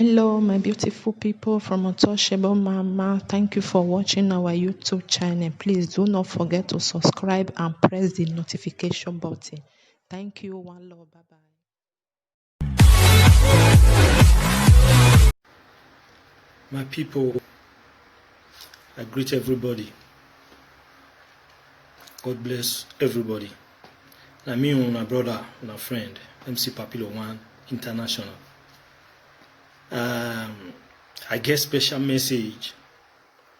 Hello, my beautiful people from Untouchable Mama. Thank you for watching our YouTube channel. Please do not forget to subscribe and press the notification button. Thank you. One love. Bye bye. My people, I greet everybody. God bless everybody. Now me and my brother, my friend, MC Papilo One International. I get special message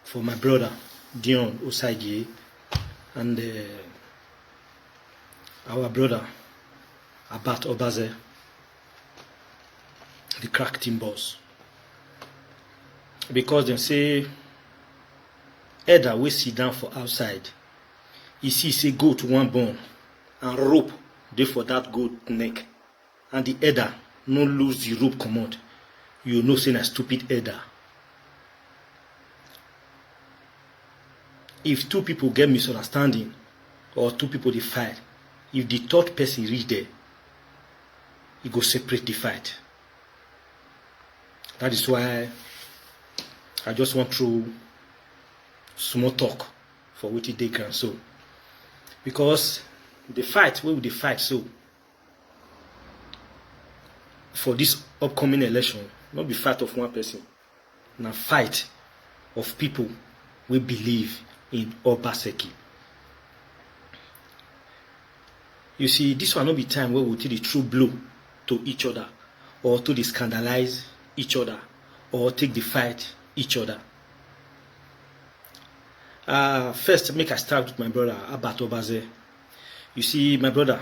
for my brother Dion Osage and our brother Abat Obaze, the crack team boss. Because they say Edda will sit down for outside. You see, say goat one bone and rope dey for that goat neck, and the Edda no lose the rope command. You know, say na stupid Edda. If two people get misunderstanding or two people dey fight, if the third person reach there, he go separate the fight. That is why I just want through small talk for what they can so. Because the fight, where will they fight so? For this upcoming election, not be fight of one person, na fight of people we believe in Obaseki. You see, this will not be time where we take the true blow to each other, or to the scandalize each other, or take the fight each other. First, make I start with my brother Abat Obaze. You see, my brother,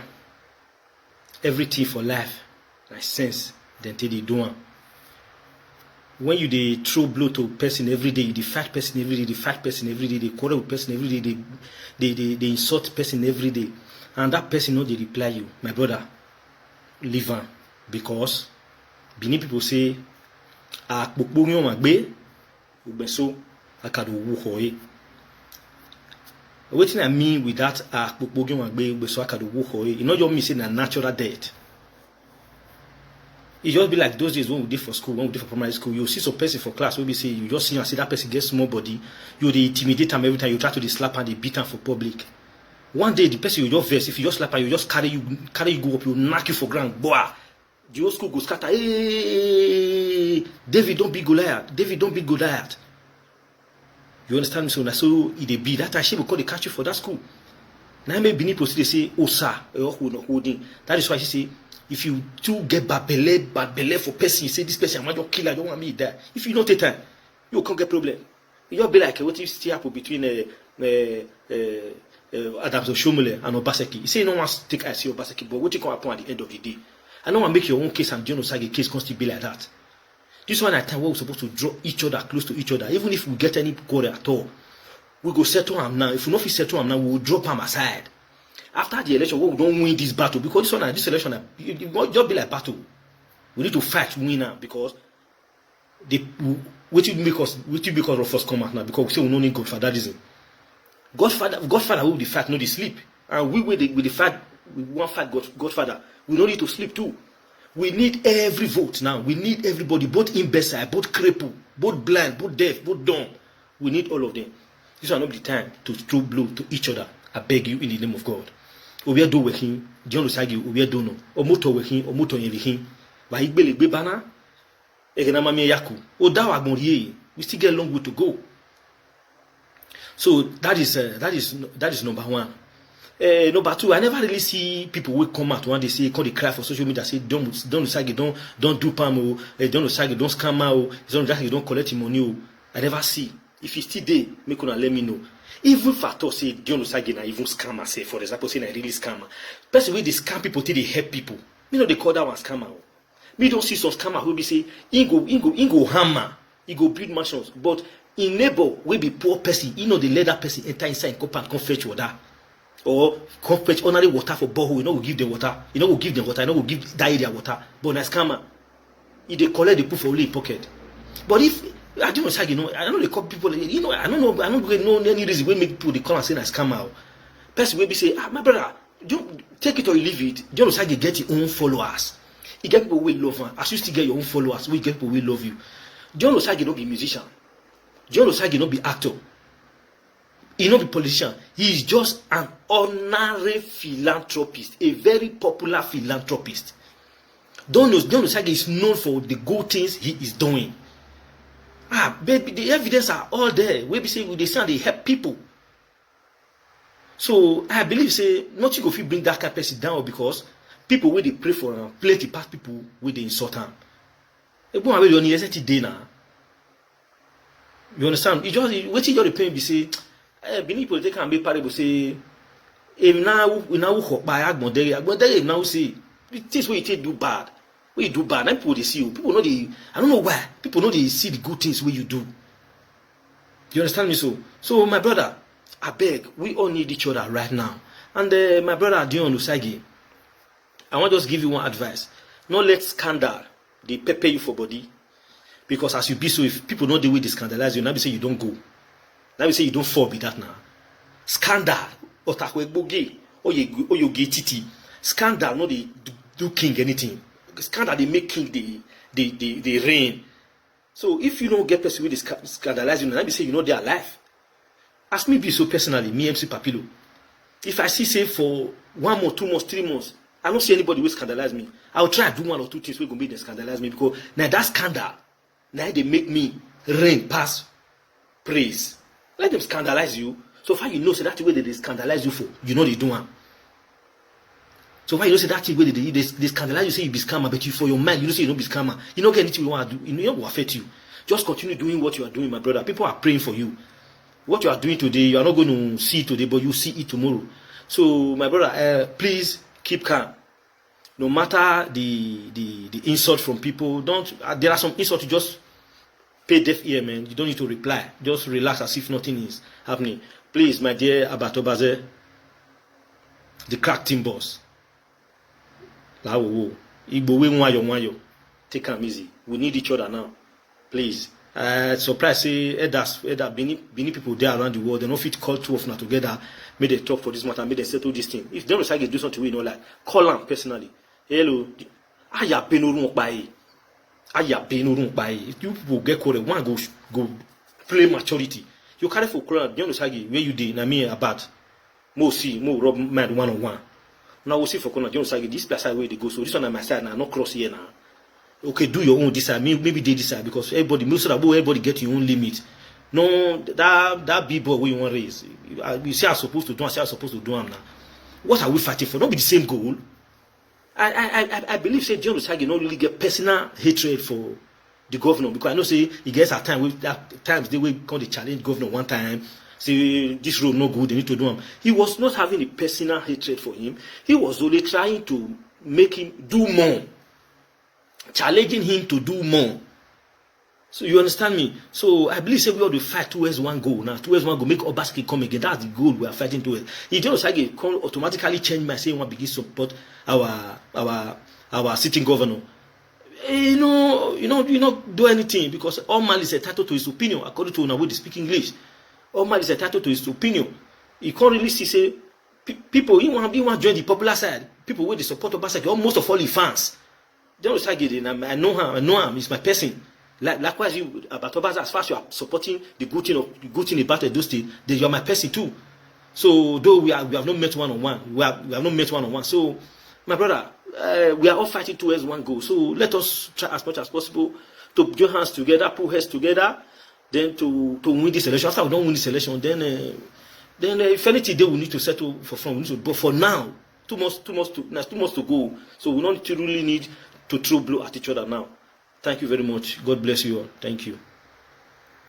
everything for life, like sense, then take the do. When you dey throw blow to person every day, you dey fight person every day, they fight person every day, they quarrel with person every day, they insult person every day, and that person no dey reply you, my brother, leave am. Because Benin people say, akpokponyo magbe, ubeso akado wuhoye. Wetin I mean with that akpokponyo magbe, ubeso akado wuhoye, it not just mean say na natural death. It just be like those days when we did for school, when we did for primary school, you see some person for class, we be say, you just see and see that person get small body, you dey intimidate them every time, you try to slap and they beat them for public. One day the person you just vex, if you just slap and you just carry you go up, you knock you for ground, boah. The whole school go scatter. Hey, David don't be Goliath. David don't be Goliath. You understand me? So it be that time she will call the catch you for that school. Now maybe Benin proceed they say, oh sir, holding. That is why she say, if you two get bad belly for person, you say this person I want your killer, I don't want me die. If you don't take time, you can't get problem. You just be like what if still happen between Adams Oshomole and Obaseki. You say you don't want to take IC Obaseki, but what you can happen at the end of the day? I don't want to make your own case and John Osage case constantly be like that. This one at time where we're supposed to draw each other close to each other. Even if we get any quarrel at all, we go settle him now. If we not settle him now, we will drop him aside. After the election, we don't win this battle because this election, it won't just be like battle. We need to fight, win now because what you because of us come out now because we say we don't need Godfatherism. Godfather will the fight, not the sleep, and we with the fight, we want fight Godfather. We don't need to sleep too. We need every vote now. We need everybody, both imbecile, both cripple, both blind, both deaf, both dumb. We need all of them. This is not the time to throw blow to each other. I beg you in the name of God. We are doing with him. John Osage, we are doing. Omoto with him. Omoto with him. But he believe bana. Egenama mi yaku. Odawa gonye. We still get a long way to go. So that is number one. Number two, I never really see people will come out when they say, call the cry for social media, say, don't Osage, don't do palm, don't Osage, don't scam, don't Osage, don't collect money. I never see. If you still there, make una let me know. Even if I thought say John Osage na even scammer, say for example, say na really scammer. Person wey dey scam people till they help people. Me know they call that one scammer. Me don't see some scammer who be say, he go hammer, he go build mansions, but in neighbor will be poor person, he know they let that person enter inside and come fetch water. Or come fetch ordinary water for borehole, you know will give them water, you know will give them water, you know will give that area water. But na scammer, if they collect the put for only in pocket. But if I don't know, you know, I don't know they call people, you know, I don't know any reason we make people they call and say na scammer. Person will be say, my brother, take it or you leave it. John Osage get his own followers. You get people who love her. As you still get your own followers, we get people who love you. John Osagi not be musician. John Osagi not be actor. He not be politician. He is just an honorary philanthropist, a very popular philanthropist. John Osagi is known for the good things he is doing. Baby, the evidence are all there. We be saying they say they help people. So I believe say not you go fit bring that kind of person down because people where they pray for him, plenty past people where they insult him. You understand? You just what you just pain be say, Benin politics can be parable say, now by Agbondere now say things where you do bad. When you do bad, then people they see you. People know I don't know why. People know they see the good things where you do. You understand me? So my brother, I beg, we all need each other right now. And my brother Dion Usagi, I want to just give you one advice. Not let scandal they pepper you for body. Because as you be so, if people know the way they scandalize you, now be say you don't go. Now be say you don't fall be that now. Scandal, or you get titi. Scandal, no they do king anything. Scandal they make king they reign. So if you don't get person with the scandalize you, now be say you know they are alive. Ask me be so personally, me MC Papilo. If I see say for 1 month, 2 months, 3 months, I don't see anybody who scandalize me. I'll try to do 1 or 2 things where go make them scandalize me because now that scandal, now they make me reign past praise. Let them scandalize you. So far you know say that's the way they scandalize you for. You know they do one. So why you know say that's the way they scandalize you say you be scammer, but you for your mind you know say you don't be scammer. You don't get anything you want to do. You know it will affect you. Just continue doing what you are doing, my brother. People are praying for you. What you are doing today, you are not going to see it today, but you see it tomorrow. So, my brother, please keep calm. No matter the insult from people, there are some insults you just pay deaf ear, man. You don't need to reply. Just relax as if nothing is happening. Please, my dear Abatobaze, the crack team boss. Take them easy. We need each other now. Please. Surprise say Benin people there around the world, they don't fit call two of them together, make they talk for this matter, make they settle this thing. If they don't decide to do something we know like, call them personally. Hello, aya benurun by. If you people get called, one go play maturity. You carry for crowd, you know where you did, na me about. More rub mad 1-on-1. Now we'll see for corner, you know this place where they go. So this one on my side now, not cross here now. Okay, do your own decide. Maybe they decide because everybody get your own limit. No, that big boy we want to raise. You say I'm supposed to do, I say I'm supposed to do him now. What are we fighting for? Not be the same goal. I believe say John Osagi not really get personal hatred for the governor because I know say he gets at times they will come to challenge governor one time. Say this road no good, they need to do him. He was not having a personal hatred for him. He was only trying to make him do more. Challenging him to do more. So you understand me? So I believe say we ought to fight towards one goal now. Towards one goal, make Obaseki come again. That's the goal we are fighting towards. If John Osagi can automatically change my saying one begin support our sitting governor. You know, do anything because all man is entitled to his opinion according to how they speak English. All man is entitled to his opinion. You can't really see say people he want to join the popular side. People where they support Obaseki, almost of all the fans. John Osagi, I know him, he's my person. Likewise, you about Obaza, as far as you are supporting the good thing about those things, then you are my person too. So though we have not met one-on-one, we have not met one-on-one. So my brother, we are all fighting towards one goal. So let us try as much as possible to join hands together, put heads together, then to win this election. After we don't win this election, then if anything, they will need to settle for front. But for now, 2 months to go. So we don't really need to throw blow at each other now. Thank you very much. God bless you all. Thank you.